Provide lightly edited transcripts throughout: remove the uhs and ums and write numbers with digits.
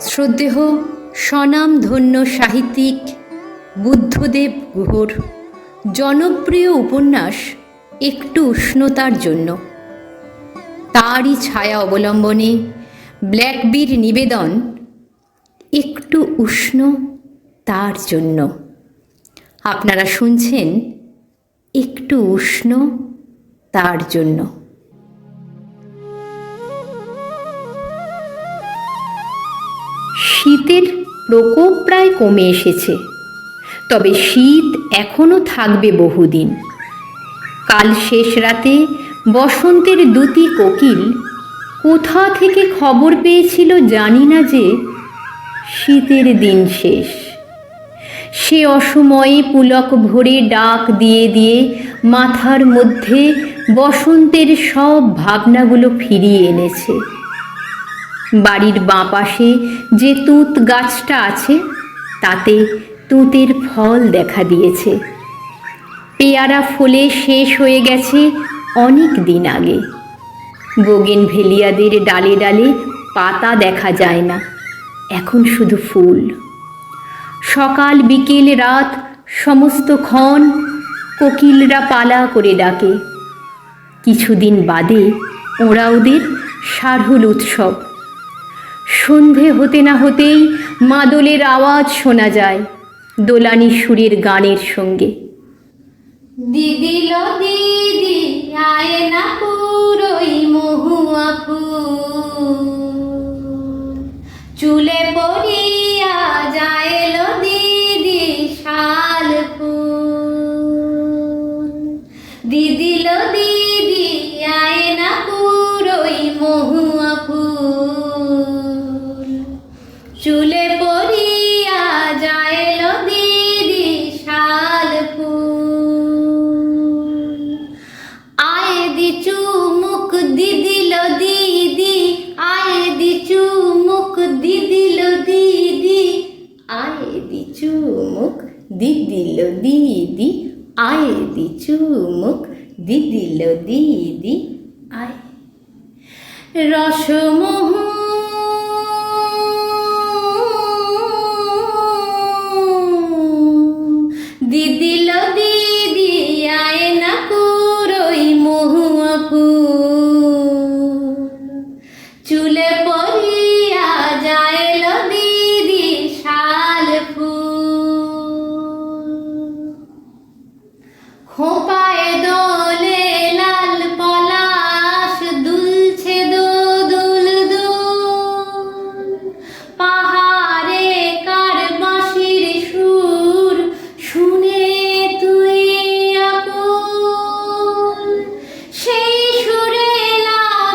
শ্রদ্ধেয় স্বনামধন্য সাহিত্যিক বুদ্ধদেব গুহর জনপ্রিয় উপন্যাস একটু উষ্ণতার জন্য, তারই ছায়া অবলম্বনে ব্ল্যাকবির নিবেদন একটু উষ্ণ তার জন্য। আপনারা শুনছেন একটু উষ্ণ তার জন্য। শীতের প্রকোপ প্রায় কমে এসেছে, তবে শীত এখনও থাকবে বহুদিন। কাল শেষ রাতে বসন্তের দুটি কোকিল কোথা থেকে খবর পেয়েছিল জানি না যে শীতের দিন শেষ। সে অসময়ে পুলক ভরে ডাক দিয়ে দিয়ে মাথার মধ্যে বসন্তের সব ভাবনাগুলো ফিরিয়ে এনেছে। বাড়ির বাঁ পাশে যে তুঁত গাছটা আছে তাতে তুঁতের ফল দেখা দিয়েছে। পেয়ারা ফলে শেষ হয়ে গেছে অনেক দিন আগে। বোগেনভেলিয়াদের ডালে ডালে পাতা দেখা যায় না, এখন শুধু ফুল। সকাল বিকেল রাত সমস্তক্ষণ কোকিলরা পালা করে ডাকে। কিছুদিন বাদে ওরা ওদের শারহুল উৎসব। সন্ধে হতে না হতেই মাদলের আওয়াজ শোনা যায় দোলানি সুরের গানের সঙ্গে। দিদি লো দিদি আয় না পুরোই মহুয়া ফুল, চুলে পড়িয়া যায় লো দিদি শাল ফুল। দিদি লো দিদি আয় না পুরোই মহুয়া ফুল, চুলে পড়িয়া যায় লো দিদি শাল ফুল। আয় দি চুমুক দিদি লো দিদি, আয় দি চুমুক দিদি লো দিদি, আয় দি চুমুক দিদি লো দিদি, আয় দি চুমুক দিদি লো দিদি, আয়। রসমোহন দিদি লো দিদি আয় না পুরোই মহুয়া ফুল, চুলে পড়িয়া যায় লো দিদি শাল ফুল। খোঁপায় দোলে লাল পলাশ দুলছে দোদুল দোল, পাহাড়ে কার বাঁশির সুর শুনে তুই আকুল। সেই সুরে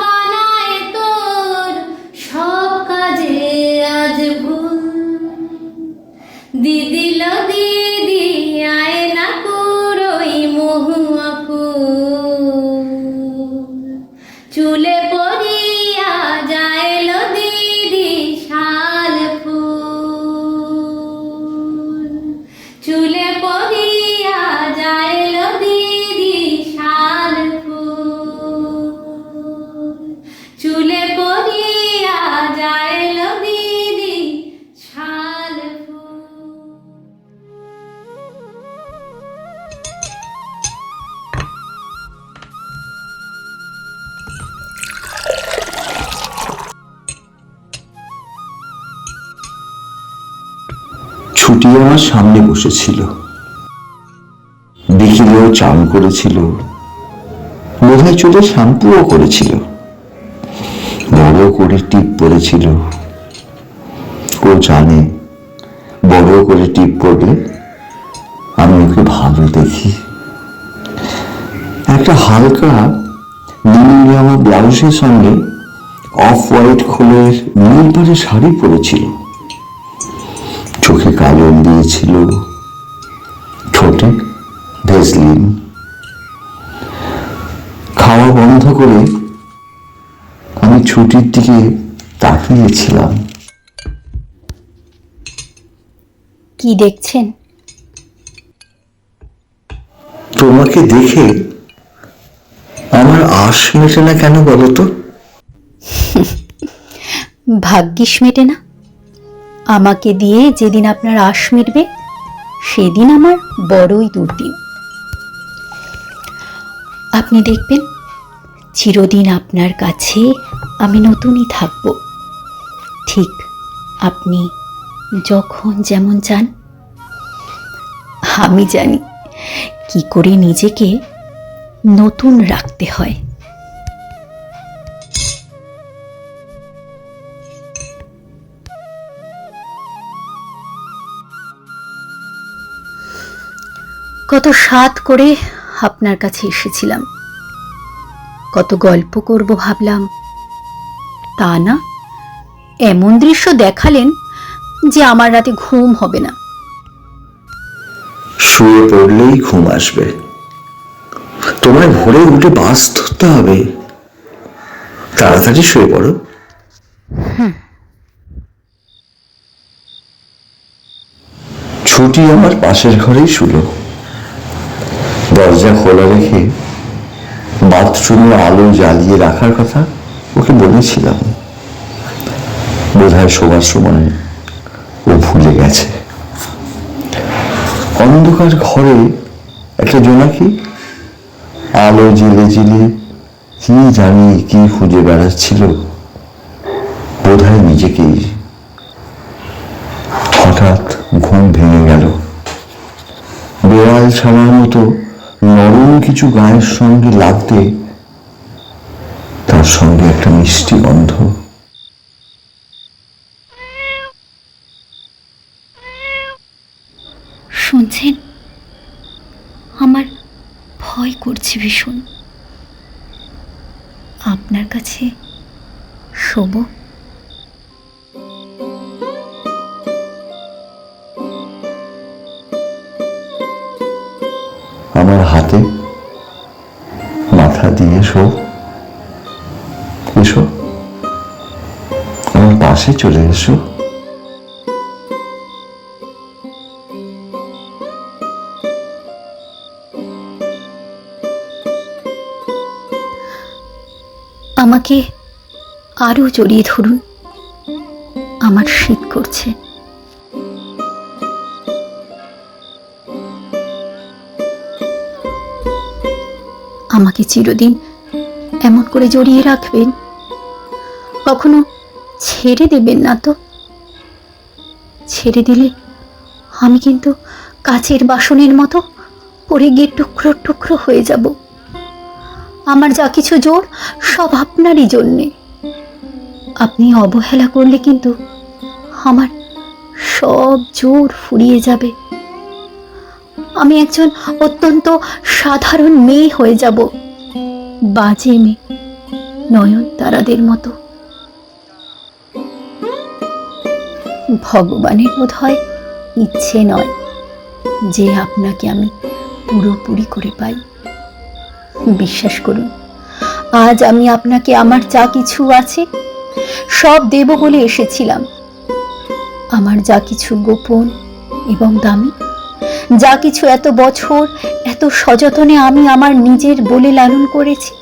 বানায় তোর সব কাজে আজ ভুল। দিদি লো দিদি আয় না পুরোই মহুয়া ফুল, চুলে পড়িয়া যায় লো দিদি শাল ফুল, চুলে পড়িয়া যায় লো দিদি শাল ফুল, চুলে পড়িয়া যায় লো দিদি শাল ফুল। ছুটি আমার সামনে বসেছিল। বিকেলেও চান করেছিল, বোধহয় চুলে শ্যাম্পুও করেছিল। বড় করে টিপ পরেছিল। ও জানে বড় করে টিপ পরলে আমি ওকে ভালো দেখি। একটা হালকা নীল জামা ব্লাউজের সঙ্গে অফ হোয়াইট খোলের নীল পাড়ে শাড়ি পরেছিল। চোখে কাজল দিয়েছিল, ঠোঁটে ভেসলিন। খাওয়া বন্ধ করে আমি ছুটির দিকে তাকিয়েছিলাম। কি দেখছেন? তোমাকে দেখে আমার আশ মেটে না কেন বলো তো? ভাগ্যিস মেটে না। আমাকে দিয়ে যেদিন আপনার আশ মিটবে সেদিন আমার বড়ই দুর্দিন। আপনি দেখবেন চিরদিন আপনার কাছে আমি নতুনই থাকব, ঠিক আপনি যখন যেমন চান। আমি জানি কি করে নিজেকে নতুন রাখতে হয়। কত সাধ করে আপনার কাছে এসেছিলাম, কত গল্প করব ভাবলাম, তা না, এমন দৃশ্য দেখালেন যে আমার রাতে ঘুম হবে না। শুয়ে পড়লেই ঘুম আসবে, তোমায় ভোরে উঠে বাস ধরতে হবে। তাড়াতাড়ি শুয়ে পড়ো। ছুটি আমার পাশের ঘরেই শুলো। দরজা খোলা রেখে বাথরুমের আলো জ্বালিয়ে রাখার কথা ওকে বলেছিলাম। বোধহয় শোবার সময় ও ভুলে গেছে। অন্ধকার ঘরে একটা জোনাকি আলো জেলে জেলে কি জানি কি খুঁজে বেড়াচ্ছিল, বোধহয় নিজেকেই। হঠাৎ ঘুম ভেঙে গেল। বেড়াল ছাড়ার মতো নরম কিছু গায়ের সঙ্গে লাগতে, তার সঙ্গে একটা মিষ্টি গন্ধ। শুনছেন? আমার ভয় করছে ভীষণ। আপনার কাছে শোবো? আমার হাতে মাথা দিয়ে শো। এসো, আমার পাশে চলে এসো। আমাকে আরো জড়িয়ে ধরুন, আমার শীত করছে। আমাকে চিরদিন এমন করে জড়িয়ে রাখবেন, কখনো ছেড়ে দেবেন না তো? ছেড়ে দিলে আমি কিন্তু কাচের বাসনের মতো পড়ে গিয়ে টুকরো টুকরো হয়ে যাব। আমার যা কিছু জোর সব আপনারই জন্যে। আপনি অবহেলা করলে কিন্তু আমার সব জোর ফুরিয়ে যাবে। আমি একজন অত্যন্ত সাধারণ মেয়ে হয়ে যাব, বাজে মেয়ে, নয়নতারাদের মতো। ভগবানের বোধহয় ইচ্ছে নয় যে আপনাকে আমি পুরোপুরি করে পাই। বিশ্বাস করুন, আজ আমি আপনাকে আমার যা কিছু আছে সব দেব বলে এসেছিলাম। আমার যা কিছু গোপন এবং দামি, যা কিছু এত বছর এত সযত্নে আমি আমার নিজের বলে লালন করেছি,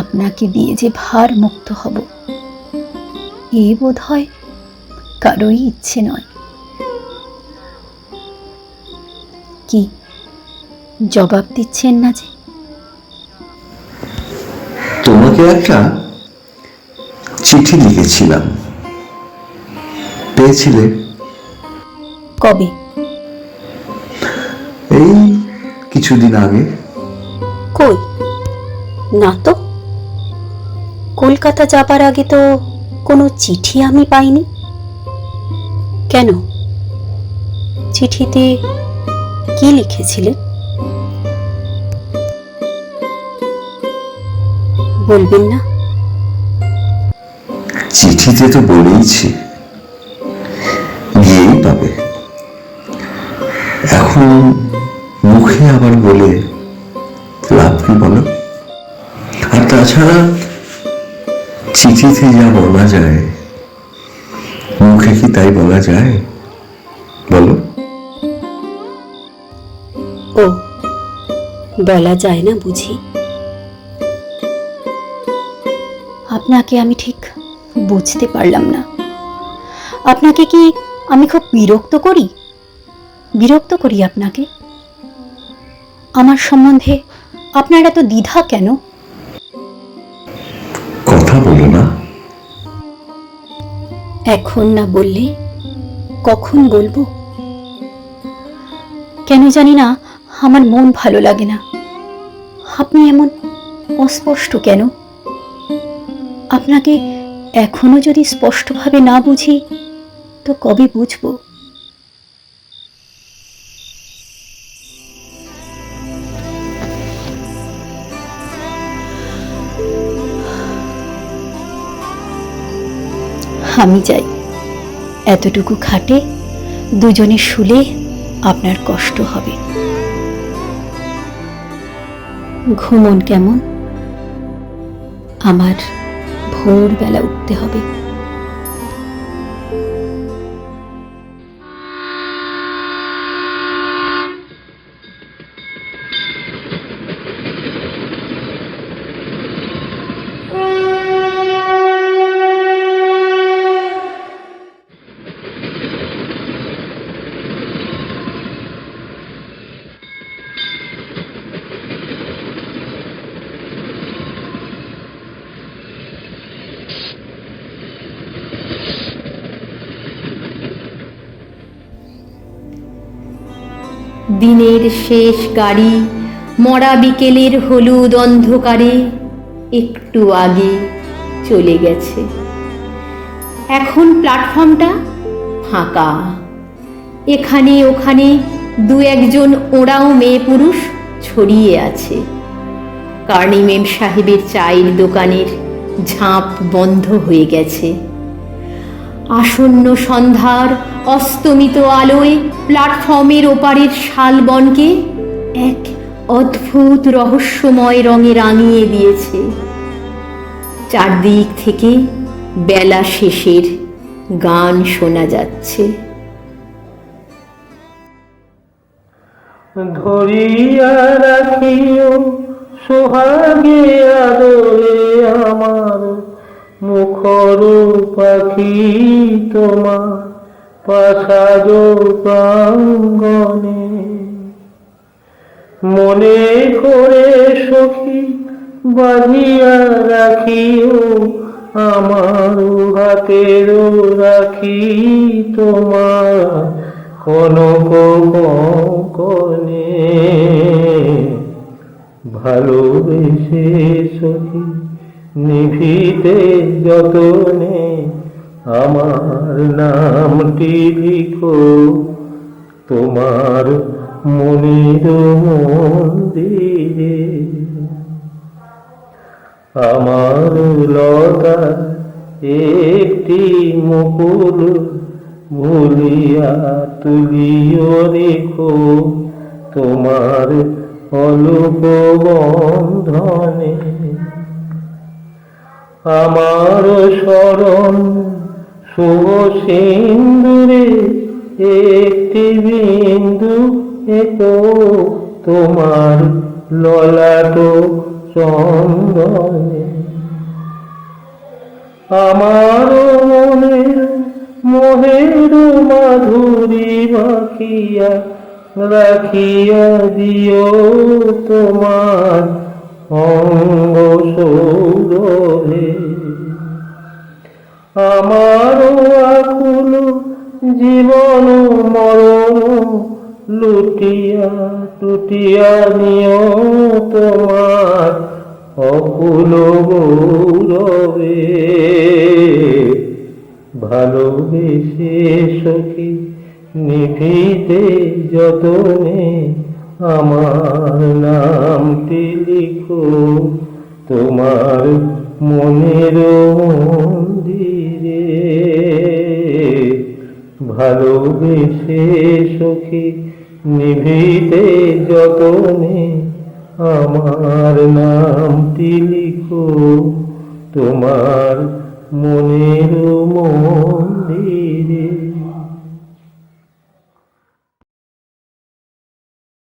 আপনাকে দিয়ে যে ভার মুক্ত হব, এ বোধহয় কারোই ইচ্ছে নয়। কি জবাব দিচ্ছেন না যে? তোমাকে একটা চিঠি লিখেছিলাম, পেয়েছিলে? কবে? এই কিছুদিন আগে। কই, না তো। কলকাতা যাবার আগে তো কোনো চিঠি আমি পাইনি। কেন, চিঠিতে কি লিখেছিলেন বলবেন না? চিঠিতে তো বলেইছি, গিয়েই পাবে। এখন মুখে আবার বলে লাভ কি বলো? আর তাছাড়া চিঠিতে যা বলা যায় মুখে কি তাই বলা যায় বলো? ও, বলা যায় না বুঝি? আপনাকে আমি ঠিক বুঝতে পারলাম না। আপনাকে কি আমি খুব বিরক্ত করি? বিরক্ত করি আপনাকে? আমার সম্বন্ধে আপনার এত দ্বিধা কেন? কথা বলো না। এখন না বললে কখন বলবো? কেন জানি না, আমার মন ভালো লাগে না। আপনি এমন অস্পষ্ট কেন? আপনাকে এখনো যদি স্পষ্টভাবে না বুঝি তো কবে বুঝবো? আমি যাই, এতটুকু খাটে দুজনে শুলে আপনার কষ্ট হবে। ঘুমন কেমন? আমার ভোরবেলা উঠতে হবে। দিনের শেষ গাড়ি মরা বিকেলের হলুদ অন্ধকারে একটু আগে চলে গেছে। এখন প্ল্যাটফর্মটা ফাঁকা। এখানে ওখানে দু একজন ওঁরাও মেয়ে পুরুষ ছড়িয়ে আছে। কার্নি মেম সাহেবের চায়ের দোকানের ঝাঁপ বন্ধ হয়ে গেছে। আসন্ন সন্ধ্যার অস্তমিত আলোয় প্ল্যাটফর্মের ওপারের শালবনকে এক অদ্ভুত রহস্যময় রঙে রাঙিয়ে দিয়েছে। চারদিক থেকে বেলা শেষের গান শোনা যাচ্ছে। ধরিয়া রাখিও সোহাগে আদরে আমার মুখর পাখি তোমার প্রাসাদ প্রাঙ্গণে। মনে করে সখী বাঁধিয়া রাখিও আমার হাতের রাখি তোমার কনক কঙ্কণে। ভালোবেসে সখী নিভিতে যতনে আমার নামটি লিখো তোমার মনের মন্দিরে। আমার লতা একটি মুকুল ভুলিয়া তুলিও রেখো তোমার অলোক বন্ধনে। আমার শরণ শুভ সিন্দুরে একটি বিন্দু এতো তোমার ললাট চন্দনে। আমার মনের মোহের মাধুরী বাকিয়া রাখিয়া দিও তোমার অঙ্গ সৌরভে। আমার আকুল জীবন মরণ লুটিয়া টুটিয়া নিও তোমার অকুল গৌরবে। ভালোবেসে সখী নিভিতে যতনে আমার নামটি লিখো তোমার মনের মন্দিরে। ভালোবেসে সখী নিভিতে যতনে আমার নামটি লিখো তোমার মনের মন্দিরে।